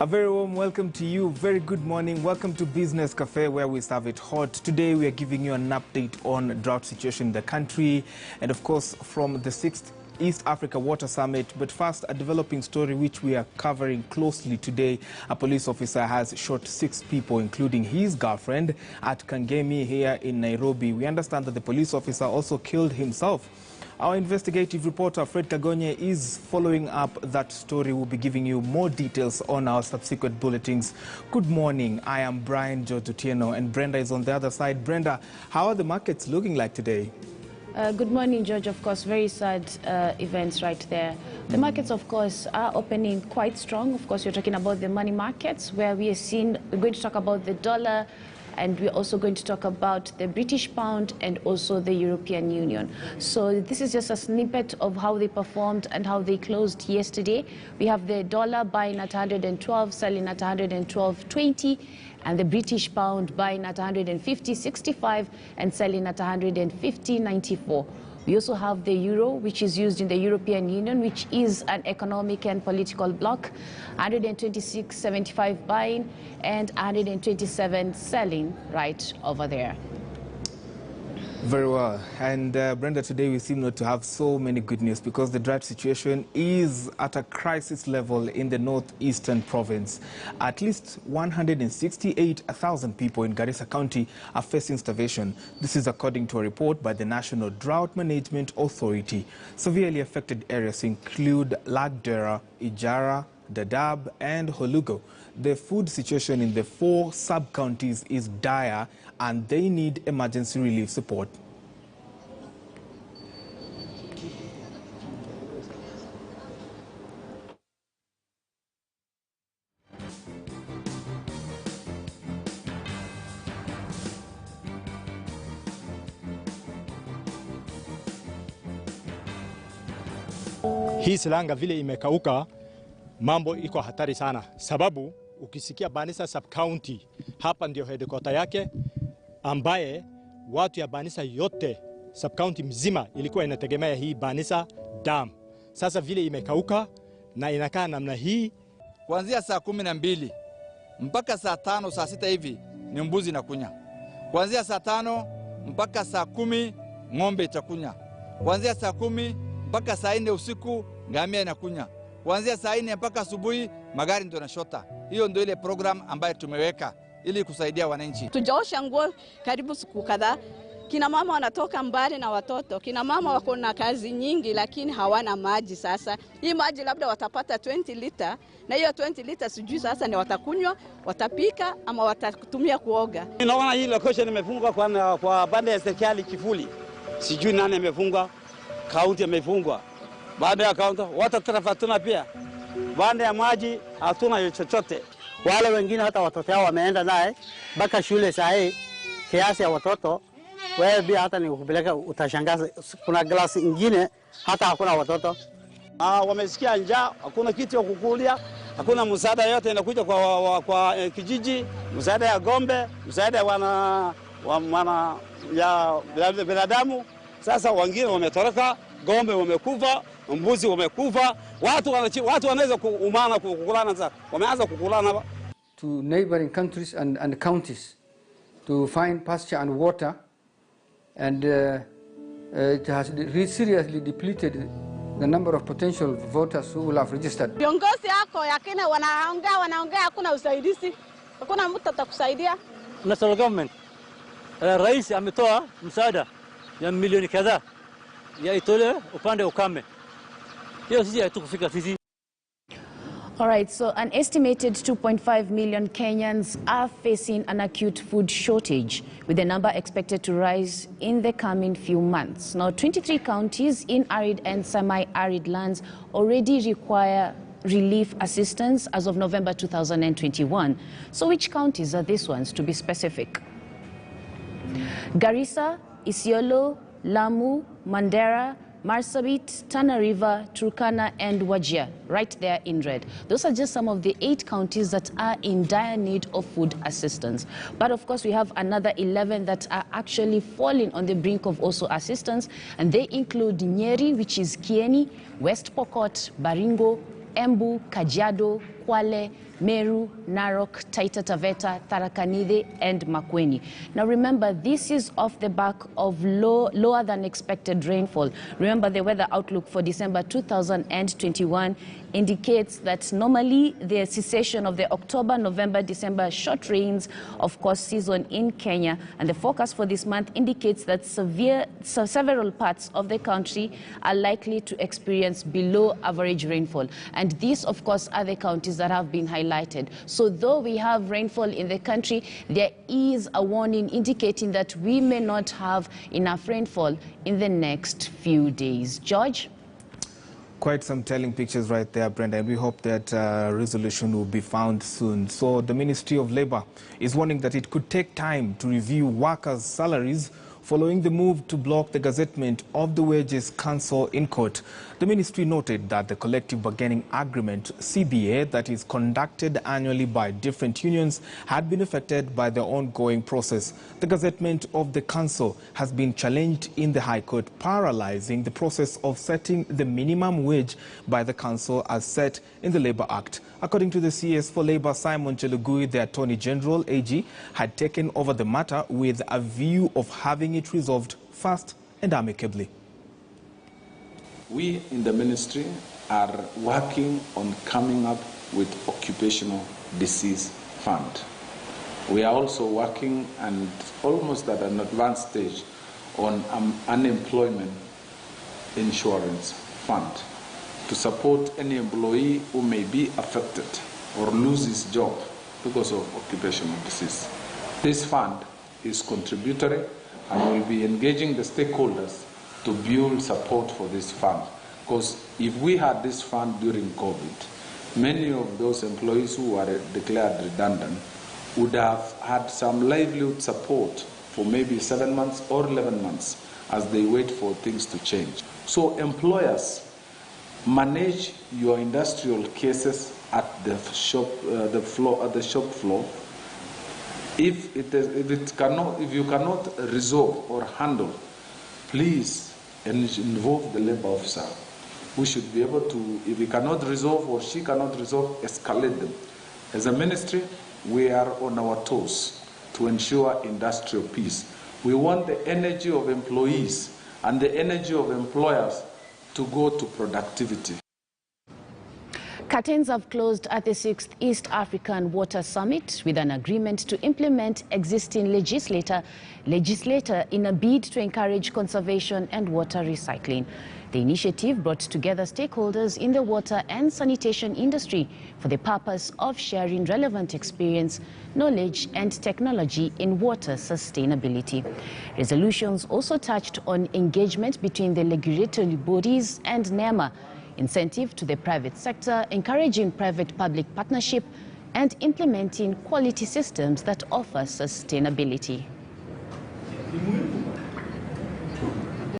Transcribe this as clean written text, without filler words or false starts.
A very warm welcome to you. Very good morning. Welcome to Business Cafe, where we serve it hot. Today we are giving you an update on drought situation in the country and of course from the 6th East Africa Water Summit. But first, a developing story which we are covering closely today. A police officer has shot 6 people, including his girlfriend, at Kangemi here in Nairobi. We understand that the police officer also killed himself. Our investigative reporter, Fred Kagonye, is following up that story. We'll be giving you more details on our subsequent bulletins. Good morning. I am Brian George Otieno, and Brenda is on the other side. Brenda, how are the markets looking like today? Good morning, George. Of course, very sad events right there. The markets, of course, are opening quite strong. Of course, you're talking about the money markets, where we're going to talk about the dollar, and we're also going to talk about the British pound and also the European Union. So this is just a snippet of how they performed and how they closed yesterday. We have the dollar buying at 112, selling at 112.20, and the British pound buying at 150.65 and selling at 150.94. We also have the euro, which is used in the European Union, which is an economic and political bloc, 126.75 buying and 127 selling right over there. Very well. And Brenda, today we seem not to have so many good news because the drought situation is at a crisis level in the northeastern province. At least 168,000 people in Garissa County are facing starvation. This is according to a report by the National Drought Management Authority. Severely affected areas include Lagdera, Ijara, Dadaab and Holugo. The food situation in the 4 sub-counties is dire and they need emergency relief support. Hii Silanga vile imekauka, mambo iko hatari sana, sababu ukisikia Banisa sub-county, hapa ndio headquarter yake, ambaye watu ya Banisa yote sub-county mzima ilikuwa inategemea hii Banisa dam. Sasa vile imekauka na inakaa namna hii, kuanzia saa 12 mpaka saa 5 saa 6 hivi ni mbuzi inakunya. Kuanzia saa 5 mpaka saa 10 ng'ombe itakunya. Kuanzia saa 10 mpaka saa 4 usiku ngamia inakunya. Kuanzia saa 4 mpaka asubuhi magari ndio yanashota. Hiyo ndio ile program ambayo tumeweka ili kusaidia wananchi. Tujaosha nguo karibu siku kadhaa. Kina mama wanatoka mbali na watoto. Kina mama wako na kazi nyingi lakini hawana maji sasa. Hii maji labda watapata 20 lita na hiyo 20 lita sijui sasa ni watakunywa, watapika ama watatumia kuoga. Naona hii location imefungwa kwa banda ya serikali Kifuli. Sijui nani amefungwa, kaunti imefungwa. Baada ya kaunti watu tarafatuna pia. Banda ya maji hatuna chochote. Wale wengine hata watoto wao wameenda naye mpaka shule saa hii, kiasi ya watoto wewe pia hata ni kupeleka utashangaza, kuna glasi nyingine hata hakuna watoto. Wamesikia njaa, hakuna kitu ya kukulia, hakuna msaada yote inakuja kwa kijiji, msaada ya gombe, msaada ya binadamu. Sasa wengine wametoroka, gombe wamekufa, mbuzi wamekufa, watu wanaweza kuumana kukulana sasa. Wameanza kukulana to neighboring countries and counties to find pasture and water, and it has seriously depleted the number of potential voters who will have registered. Viongozi hako yakina wanaongea hakuna usaidizi. Hakuna mtu atakusaidia. National government rais ametoa msaada ya milioni kadhaa ya itole upande ukame. Hiyo sisi hatukufika sisi. All right, so an estimated 2.5 million Kenyans are facing an acute food shortage, with the number expected to rise in the coming few months. Now, 23 counties in arid and semi-arid lands already require relief assistance as of November 2021. So which counties are these ones, to be specific? Garissa, Isiolo, Lamu, Mandera, Marsabit, Tana River, Turkana and Wajir, right there in red. Those are just some of the 8 counties that are in dire need of food assistance. But of course we have another 11 that are actually falling on the brink of also assistance, and they include Nyeri, which is Kieni, West Pokot, Baringo, Embu, Kajiado, Kwale, Meru, Narok, Taita Taveta, Tharaka Nithi, and Makueni. Now remember, this is off the back of lower than expected rainfall. Remember, the weather outlook for December 2021 indicates that normally the cessation of the October, November, December short rains, of course, season in Kenya, and the forecast for this month indicates that several parts of the country are likely to experience below average rainfall. And these, of course, are the counties that have been highlighted. So though we have rainfall in the country, there is a warning indicating that we may not have enough rainfall in the next few days. George? Quite some telling pictures right there, Brenda, and we hope that resolution will be found soon. So the Ministry of Labour is warning that it could take time to review workers' salaries following the move to block the gazettement of the Wages Council in court. The ministry noted that the collective bargaining agreement, CBA, that is conducted annually by different unions had been affected by the ongoing process. The gazettement of the council has been challenged in the High Court, paralyzing the process of setting the minimum wage by the council as set in the Labour Act. According to the CS for Labour, Simon Chelugui, the Attorney General, AG, had taken over the matter with a view of having it resolved fast and amicably. We in the ministry are working on coming up with occupational disease fund. We are also working and almost at an advanced stage on unemployment insurance fund to support any employee who may be affected or lose his job because of occupational disease. This fund is contributory and will be engaging the stakeholders to build support for this fund. Because if we had this fund during COVID, many of those employees who were declared redundant would have had some livelihood support for maybe 7 months or 11 months as they wait for things to change. So employers, manage your industrial cases at the shop floor. If you cannot resolve or handle, please involve the labor officer. We should be able to, if he cannot resolve or she cannot resolve, escalate them. As a ministry, we are on our toes to ensure industrial peace. We want the energy of employees and the energy of employers to go to productivity. Curtains have closed at the 6th East African Water Summit with an agreement to implement existing legislature in a bid to encourage conservation and water recycling. The initiative brought together stakeholders in the water and sanitation industry for the purpose of sharing relevant experience, knowledge and technology in water sustainability. Resolutions also touched on engagement between the regulatory bodies and NEMA, incentive to the private sector, encouraging private-public partnership, and implementing quality systems that offer sustainability.